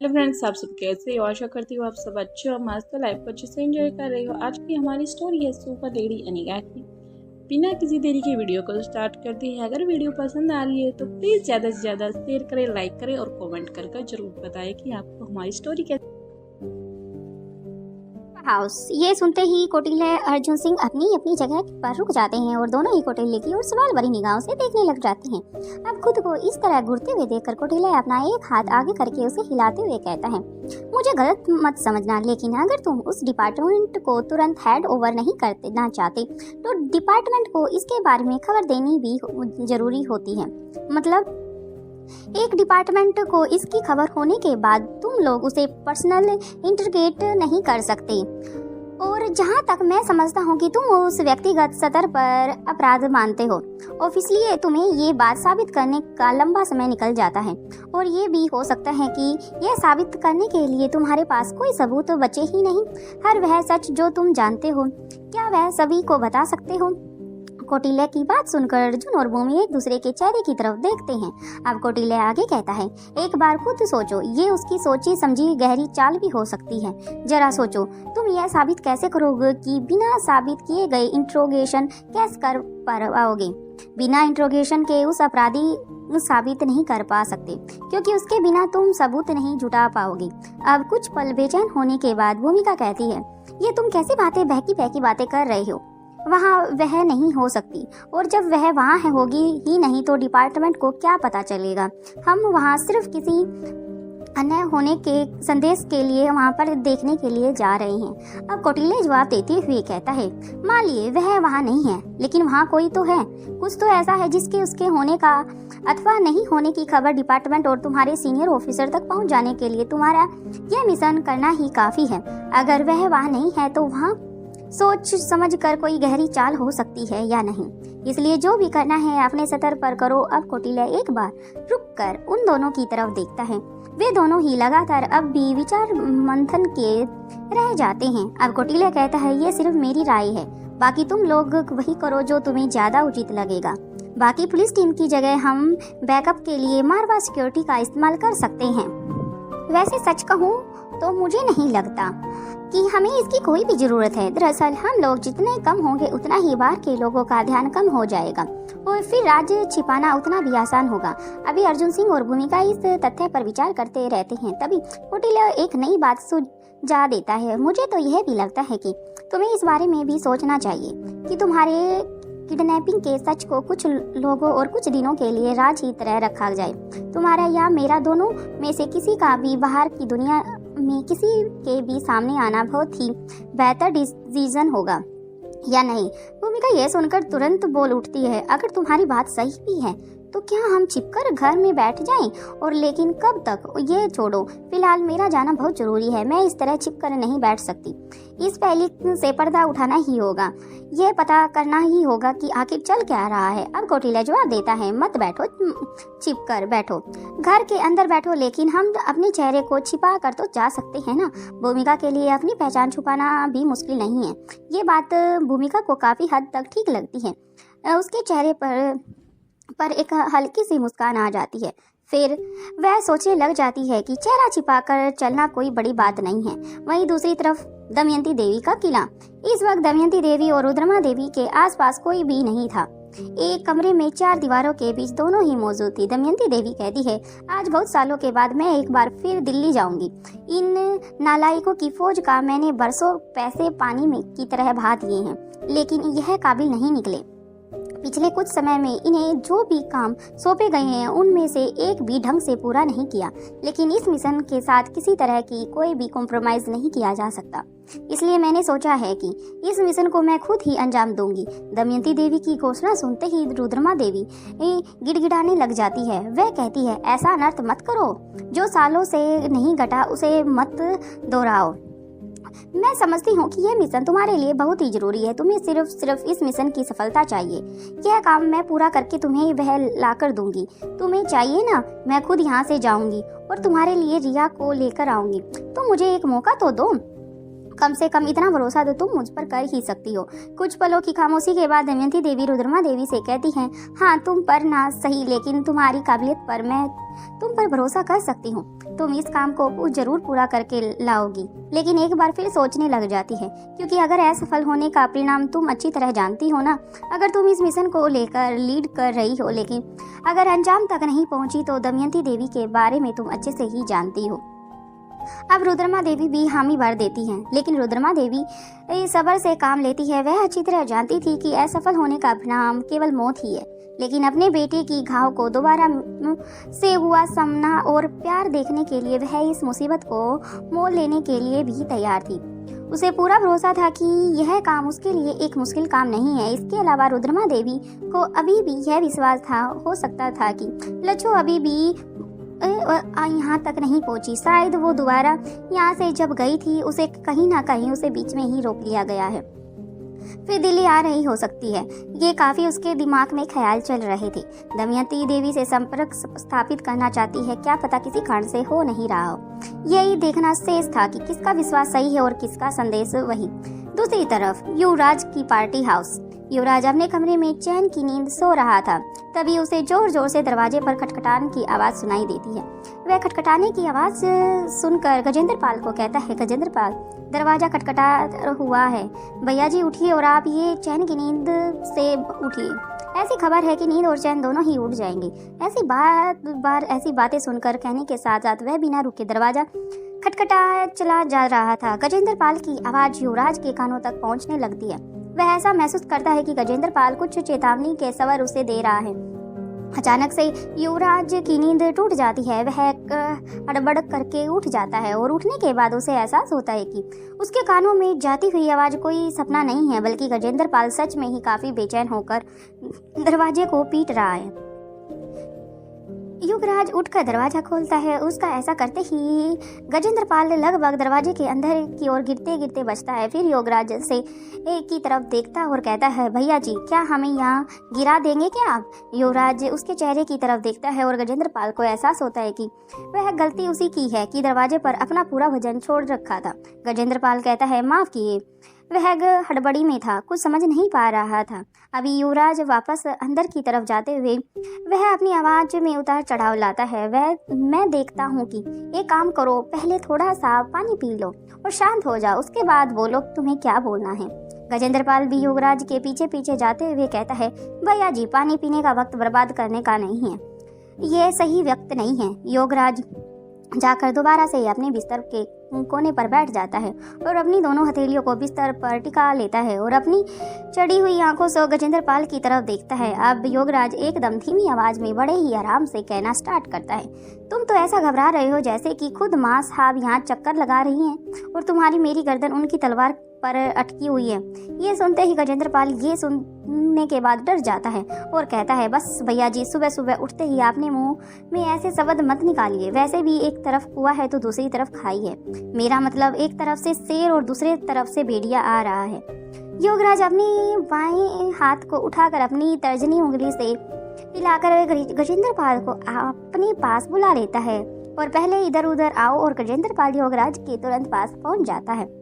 Hello friends, आप सब कैसे हो? आशा करती हूँ आप सब अच्छे हो, मस्त लाइफ को अच्छे से एंजॉय कर रहे हो। आज की हमारी स्टोरी है सुपर लेडी अनिका की। बिना किसी देरी के वीडियो को स्टार्ट करते हैं। अगर वीडियो पसंद आ रही है तो प्लीज़ ज़्यादा से ज़्यादा शेयर करें, लाइक करें और कमेंट कर जरूर बताएं कि आपको हमारी स्टोरी कैसी। हाउस ये सुनते ही कौटिल्य अर्जुन सिंह अपनी अपनी जगह पर रुक जाते हैं और दोनों ही कौटिल्य की ओर सवाल भरी निगाहों से देखने लग जाते हैं। अब खुद को इस तरह घूरते हुए देखकर कौटिल्य अपना एक हाथ आगे करके उसे हिलाते हुए कहता है, मुझे गलत मत समझना, लेकिन अगर तुम उस डिपार्टमेंट को तुरंत हैंड ओवर नहीं करना चाहते तो डिपार्टमेंट को इसके बारे में खबर देनी भी जरूरी होती है। मतलब एक डिपार्टमेंट को इसकी खबर होने के बाद तुम लोग उसे पर्सनल इंटरगेट नहीं कर सकते। और जहाँ तक मैं समझता हूँ कि तुम उस व्यक्तिगत स्तर पर अपराध मानते हो, ऑफिसली तुम्हें ये बात साबित करने का लंबा समय निकल जाता है और ये भी हो सकता है कि यह साबित करने के लिए तुम्हारे पास कोई सबूत बचे ही नहीं। हर वह सच जो तुम जानते हो, क्या वह सभी को बता सकते हो? कौटिल्य की बात सुनकर अर्जुन और भूमि एक दूसरे के चेहरे की तरफ देखते हैं। अब कौटिल्य आगे कहता है, एक बार खुद सोचो, ये उसकी सोची समझी गहरी चाल भी हो सकती है। जरा सोचो, तुम यह साबित कैसे करोगे कि बिना साबित किए गए इंट्रोगेशन कैसे कर पाओगे? बिना इंट्रोगेशन के उस अपराधी साबित नहीं कर पा सकते, क्योंकि उसके बिना तुम सबूत नहीं जुटा पाओगे। अब कुछ पल बेचैन होने के बाद भूमिका कहती है, ये तुम कैसी बातें बहकी बहकी बातें कर रहे हो? वहाँ वह नहीं हो सकती, और जब वह वहाँ है होगी ही नहीं तो डिपार्टमेंट को क्या पता चलेगा? हम वहाँ सिर्फ किसी अन्य होने के संदेश के लिए वहाँ पर देखने के लिए जा रहे हैं। अब कौटिल्य जवाब देते हुए कहता है, मान लिए वह वहाँ नहीं है, लेकिन वहाँ कोई तो है, कुछ तो ऐसा है जिसके उसके होने का अथवा नहीं होने की खबर डिपार्टमेंट और तुम्हारे सीनियर ऑफिसर तक पहुँच जाने के लिए तुम्हारा यह मिशन करना ही काफी है। अगर वह वहाँ नहीं है तो वहाँ सोच समझ कर कोई गहरी चाल हो सकती है या नहीं, इसलिए जो भी करना है अपने स्तर पर करो। अब कौटिल्य एक बार रुककर उन दोनों की तरफ देखता है। वे दोनों ही लगातार अब भी विचार मंथन के रह जाते हैं। अब कौटिल्य कहता है, ये सिर्फ मेरी राय है, बाकी तुम लोग वही करो जो तुम्हें ज्यादा उचित लगेगा। बाकी पुलिस टीम की जगह हम बैकअप के लिए मारवा सिक्योरिटी का इस्तेमाल कर सकते हैं। वैसे सच कहूँ तो मुझे नहीं लगता कि हमें इसकी कोई भी जरूरत है। दरअसल हम लोग जितने कम होंगे उतना ही बाहर के लोगों का ध्यान कम हो जाएगा और फिर राज छिपाना उतना भी आसान होगा। अभी अर्जुन सिंह और भूमिका इस तथ्य पर विचार करते रहते हैं, तभी कौटिल्य एक नई बात सुझा देता है। मुझे तो यह भी लगता है कि तुम्हें इस बारे में भी सोचना चाहिए कि तुम्हारे किडनैपिंग के सच को कुछ लोगों और कुछ दिनों के लिए राज की तरह रखा जाए। तुम्हारा या मेरा, दोनों में से किसी का भी बाहर की दुनिया में किसी के भी सामने आना बहुत ही बेहतर डिसीजन होगा, या नहीं? भूमिका यह सुनकर तुरंत बोल उठती है, अगर तुम्हारी बात सही भी है तो क्या हम छिपकर घर में बैठ जाएं? और लेकिन कब तक? ये छोड़ो, फिलहाल मेरा जाना बहुत जरूरी है। मैं इस तरह छिपकर नहीं बैठ सकती। इस पहली से पर्दा उठाना ही होगा, ये पता करना ही होगा कि आखिर चल क्या रहा है। अब कौटिल्य जवाब देता है, मत बैठो, छिपकर बैठो, घर के अंदर बैठो, लेकिन हम अपने चेहरे को छिपा कर तो जा सकते हैं ना। भूमिका के लिए अपनी पहचान छुपाना भी मुश्किल नहीं है। ये बात भूमिका को काफी हद तक ठीक लगती है। उसके चेहरे पर एक हल्की सी मुस्कान आ जाती है। फिर वह सोचने लग जाती है कि चेहरा छिपाकर चलना कोई बड़ी बात नहीं है। वहीं दूसरी तरफ दमयंती देवी का किला। इस वक्त दमयंती देवी और रुद्रमा देवी के आसपास कोई भी नहीं था। एक कमरे में चार दीवारों के बीच दोनों ही मौजूद थी। दमयंती देवी कहती है, आज बहुत सालों के बाद मैं एक बार फिर दिल्ली जाऊंगी। इन नालायकों की फौज का मैंने बरसों पैसे पानी में की तरह बहा दिए हैं, लेकिन यह काबिल नहीं निकले। पिछले कुछ समय में इन्हें जो भी काम सौंपे गए हैं उनमें से एक भी ढंग से पूरा नहीं किया, लेकिन इस मिशन के साथ किसी तरह की कोई भी कॉम्प्रोमाइज नहीं किया जा सकता। इसलिए मैंने सोचा है कि इस मिशन को मैं खुद ही अंजाम दूंगी। दमयंती देवी की घोषणा सुनते ही रुद्रमा देवी गिड़गिड़ाने लग जाती है। वह कहती है, ऐसा अनर्थ मत करो, जो सालों से नहीं घटा उसे मत दोहराओ। मैं समझती हूँ कि यह मिशन तुम्हारे लिए बहुत ही जरूरी है। तुम्हें सिर्फ इस मिशन की सफलता चाहिए। यह काम मैं पूरा करके तुम्हें वह ला कर दूंगी। तुम्हें चाहिए ना, मैं खुद यहाँ से जाऊंगी और तुम्हारे लिए रिया को लेकर आऊंगी। तुम मुझे एक मौका तो दो, कम से कम इतना भरोसा तो तुम मुझ पर कर ही सकती हो। कुछ पलों की खामोशी के बाद दमयंती देवी रुद्रमा देवी से कहती हैं, हाँ तुम पर ना सही, लेकिन तुम्हारी काबिलियत पर मैं तुम पर भरोसा कर सकती हूँ। तुम इस काम को जरूर पूरा करके लाओगी। लेकिन एक बार फिर सोचने लग जाती है, क्योंकि अगर असफल होने का परिणाम तुम अच्छी तरह जानती हो ना। अगर तुम इस मिशन को लेकर लीड कर रही हो, लेकिन अगर अंजाम तक नहीं पहुंची तो दमयंती देवी के बारे में तुम अच्छे से ही जानती हो। अब रुद्रमा देवी भी हामी भर देती हैं, लेकिन रुद्रमा देवी सब्र से काम लेती है। वह अच्छी तरह जानती थी कि असफल होने का परिणाम केवल मौत ही है, लेकिन अपने बेटे की घाव को दोबारा से हुआ सामना और प्यार देखने के लिए वह इस मुसीबत को मोल लेने के लिए भी तैयार थी। उसे पूरा भरोसा था कि यह काम उसके लिए एक मुश्किल काम नहीं है। इसके अलावा रुद्रमा देवी को अभी भी यह विश्वास हो सकता था कि लच्छू अभी भी यहाँ तक नहीं पहुंची। शायद वो दोबारा यहाँ से जब गई थी, उसे कहीं ना कहीं उसे बीच में ही रोक लिया गया है। फिर दिल्ली आ रही हो सकती है, ये काफी उसके दिमाग में ख्याल चल रहे थे। दमयंती देवी से संपर्क स्थापित करना चाहती है, क्या पता किसी कारण से हो नहीं रहा हो। यही देखना शेष था कि किसका विश्वास सही है और किसका संदेश वही। दूसरी तरफ युवराज की पार्टी हाउस। युवराज अपने कमरे में चैन की नींद सो रहा था, तभी उसे जोर जोर से दरवाजे पर खटखटाने की आवाज सुनाई देती है। वह खटखटाने की आवाज सुनकर गजेंद्र पाल को कहता है, गजेंद्र पाल, दरवाजा खटखटा हुआ है, भैया जी उठिए और आप ये चैन की नींद से उठिए। ऐसी खबर है कि नींद और चैन दोनों ही उठ जाएंगे। ऐसी बातें सुनकर कहने के साथ साथ वह बिना रुके दरवाजा खटखटा चला जा रहा था। गजेंद्र पाल की आवाज युवराज के कानों तक पहुंचने लगती है। वह ऐसा महसूस करता है कि गजेंद्र पाल कुछ चेतावनी के सवर उसे दे रहा है। अचानक से युवराज की नींद टूट जाती है। वह हड़बड़ करके उठ जाता है और उठने के बाद उसे एहसास होता है कि उसके कानों में जाती हुई आवाज कोई सपना नहीं है, बल्कि गजेंद्र पाल सच में ही काफी बेचैन होकर दरवाजे को पीट रहा है। युवराज उठकर दरवाजा खोलता है। उसका ऐसा करते ही गजेंद्र पाल लगभग दरवाजे के अंदर की ओर गिरते गिरते बचता है। फिर युवराज से एक की तरफ देखता और कहता है, भैया जी क्या हमें यहाँ गिरा देंगे क्या आप? युवराज उसके चेहरे की तरफ देखता है और गजेंद्र पाल को एहसास होता है कि वह गलती उसी की है कि दरवाजे पर अपना पूरा वजन छोड़ रखा था। गजेंद्र पाल कहता है, माफ किए, वह हड़बड़ी में था, कुछ समझ नहीं पा रहा था। अभी युवराज वापस अंदर की तरफ जाते हुए वह अपनी आवाज में उतार चढ़ाव लाता है। मैं देखता हूँ कि एक काम करो, पहले थोड़ा सा पानी पी लो और शांत हो जाओ, उसके बाद बोलो तुम्हें क्या बोलना है। गजेंद्र पाल भी युवराज के पीछे पीछे जाते हुए कहता है, भैया जी पानी पीने का वक्त बर्बाद करने का नहीं है, ये सही वक्त नहीं है। युवराज जाकर दोबारा से अपने बिस्तर के कोने पर बैठ जाता है और अपनी दोनों हथेलियों को बिस्तर पर टिका लेता है और अपनी चढ़ी हुई आंखों से गजेंद्र पाल की तरफ देखता है। अब योगराज एकदम धीमी आवाज में बड़े ही आराम से कहना स्टार्ट करता है, तुम तो ऐसा घबरा रहे हो जैसे कि खुद माँ साहब यहाँ चक्कर लगा रही हैं और तुम्हारी मेरी गर्दन उनकी तलवार पर अटकी हुई है। ये सुनते ही गजेंद्र पाल ये सुनने के बाद डर जाता है और कहता है, बस भैया जी सुबह सुबह उठते ही आपने मुंह में ऐसे शब्द मत निकालिए, वैसे भी एक तरफ कुआं है तो दूसरी तरफ खाई है, मेरा मतलब एक तरफ से शेर और दूसरी तरफ से भेड़िया आ रहा है। योगराज अपनी बाएं हाथ को उठाकर अपनी तर्जनी उंगली से हिलाकर गजेंद्र पाल को अपने पास बुला लेता है और पहले इधर उधर आओ और गजेंद्र पाल योगराज के तुरंत पास पहुंच जाता है।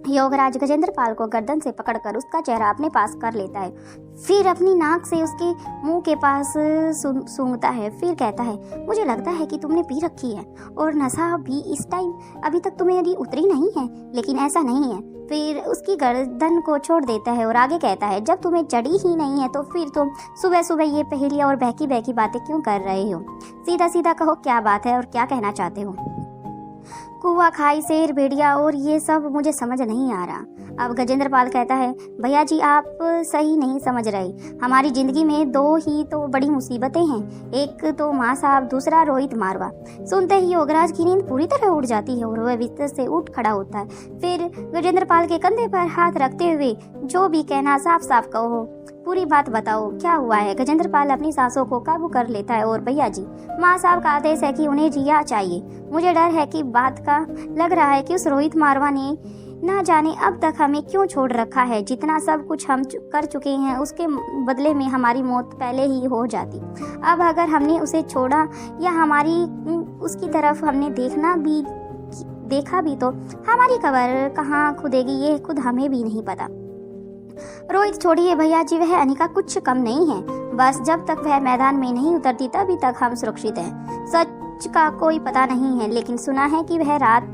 योगराज गजेंद्र पाल को गर्दन से पकड़कर उसका चेहरा अपने पास कर लेता है, फिर अपनी नाक से उसके मुंह के पास सूंघता है, फिर कहता है, मुझे लगता है कि तुमने पी रखी है और नशा भी इस टाइम अभी तक तुम्हें उतरी नहीं है, लेकिन ऐसा नहीं है। फिर उसकी गर्दन को छोड़ देता है और आगे कहता है, जब तुम्हें चढ़ी ही नहीं है तो फिर तुम सुबह सुबह ये पहेलियाँ और बहकी बहकी बातें क्यों कर रहे हो? सीधा सीधा कहो क्या बात है और क्या कहना चाहते हो? कुआ खाई शेर भेड़िया और ये सब मुझे समझ नहीं आ रहा। अब गजेंद्र पाल कहता है, भैया जी आप सही नहीं समझ रहे, हमारी जिंदगी में दो ही तो बड़ी मुसीबतें हैं, एक तो माँ साहब, दूसरा रोहित मारवा। सुनते ही योगराज की नींद पूरी तरह उड़ जाती है और वह बिस्तर से उठ खड़ा होता है। फिर गजेंद्र पाल के कंधे पर हाथ रखते हुए, जो भी कहना साफ साफ कहो, पूरी बात बताओ, क्या हुआ है? गजेंद्र पाल अपनी सांसों को काबू कर लेता है और भैया जी माँ साहब का आदेश है कि उन्हें रिया चाहिए। मुझे डर है कि बात का लग रहा है कि उस रोहित मारवा ने ना जाने अब तक हमें क्यों छोड़ रखा है। जितना सब कुछ हम कर चुके हैं उसके बदले में हमारी मौत पहले ही हो जाती। अब अगर हमने उसे छोड़ा या हमारी उसकी तरफ हमने देखा भी तो हमारी कब्र कहाँ खुदेगी ये खुद हमें भी नहीं पता। रोहित छोड़िए भैया जी, वह अनिका कुछ कम नहीं है, बस जब तक वह मैदान में नहीं उतरती तभी तक हम सुरक्षित हैं। कुछ का कोई पता नहीं है, लेकिन सुना है कि वह रात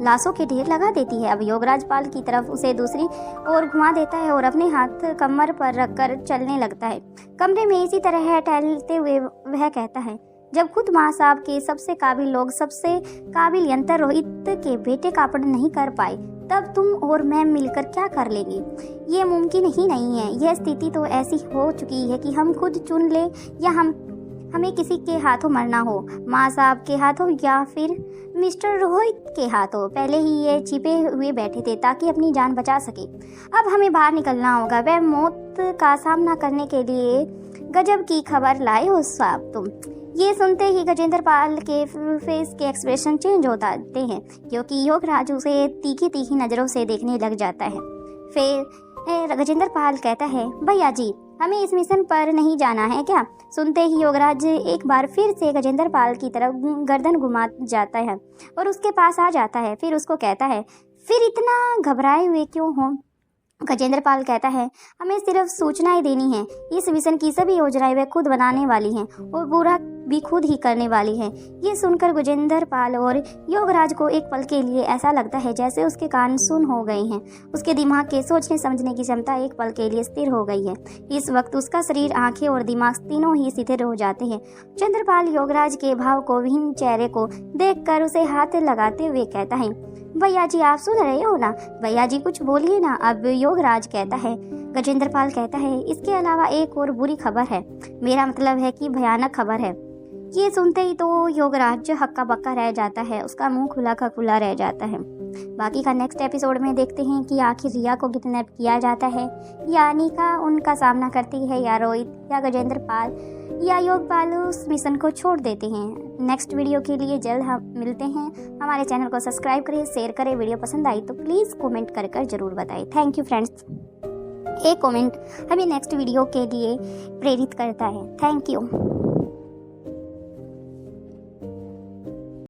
लाशों के ढेर लगा देती है। अब योगराज पाल की तरफ उसे दूसरी ओर घुमा देता है और अपने हाथ कमर पर रखकर चलने लगता है। कमरे में इसी तरह टहलते हुए वह कहता है, जब खुद माँ साहब के सबसे काबिल लोग सबसे काबिल यंत्र रोहित के बेटे का अपहरण नहीं कर पाए, तब तुम और मैं मिलकर क्या कर लेंगे? ये मुमकिन ही नहीं है। यह स्थिति तो ऐसी हो चुकी है कि हम खुद चुन ले या हमें किसी के हाथों मरना हो, माँ साहब के हाथों या फिर मिस्टर रोहित के हाथों। पहले ही ये छिपे हुए बैठे थे ताकि अपनी जान बचा सके। अब हमें बाहर निकलना होगा। वह मौत का सामना करने के लिए गजब की खबर लाए हो साहब तुम। ये सुनते ही गजेंद्र पाल के फेस के एक्सप्रेशन चेंज हो जाते हैं, क्योंकि योगराज उसे तीखी तीखी नज़रों से देखने लग जाता है। फिर गजेंद्र पाल कहता है, भैया जी हमें इस मिशन पर नहीं जाना है क्या? सुनते ही योगराज एक बार फिर से गजेंद्र पाल की तरफ गर्दन घुमा जाता है और उसके पास आ जाता है। फिर उसको कहता है, फिर इतना घबराए हुए क्यों हो? गजेंद्र पाल कहता है, हमें सिर्फ सूचनाएं देनी है। इस मिशन की सभी योजनाएं वे खुद बनाने वाली हैं और पूरा भी खुद ही करने वाली हैं। ये सुनकर गजेंद्र पाल और योगराज को एक पल के लिए ऐसा लगता है जैसे उसके कान सुन हो गए हैं। उसके दिमाग के सोचने समझने की क्षमता एक पल के लिए स्थिर हो गई है। इस वक्त उसका शरीर, आंखें और दिमाग तीनों ही स्थिर हो जाते हैं। चंद्रपाल योगराज के भाव को विहीन चेहरे को देखकर उसे हाथ लगाते हुए कहता है, भैया जी आप सुन रहे हो ना? भैया जी कुछ बोलिए ना। अब योगराज कहता है, गजेंद्र पाल कहता है, इसके अलावा एक और बुरी खबर है। मेरा मतलब है कि भयानक खबर है। ये सुनते ही तो योगराज हक्का बक्का रह जाता है, उसका मुंह खुला का खुला रह जाता है। बाकी का नेक्स्ट एपिसोड में देखते हैं कि आखिर रिया को किडनैप किया जाता है या अनिका उनका सामना करती है, या रोहित या गजेंद्र पाल या योगपाल उस मिशन को छोड़ देते हैं। नेक्स्ट वीडियो के लिए जल्द हम मिलते हैं। हमारे चैनल को सब्सक्राइब करें, शेयर करें। वीडियो पसंद आई तो प्लीज़ कमेंट कर जरूर बताएं। Thank you friends. एक कमेंट हमें नेक्स्ट वीडियो के लिए प्रेरित करता है। Thank you.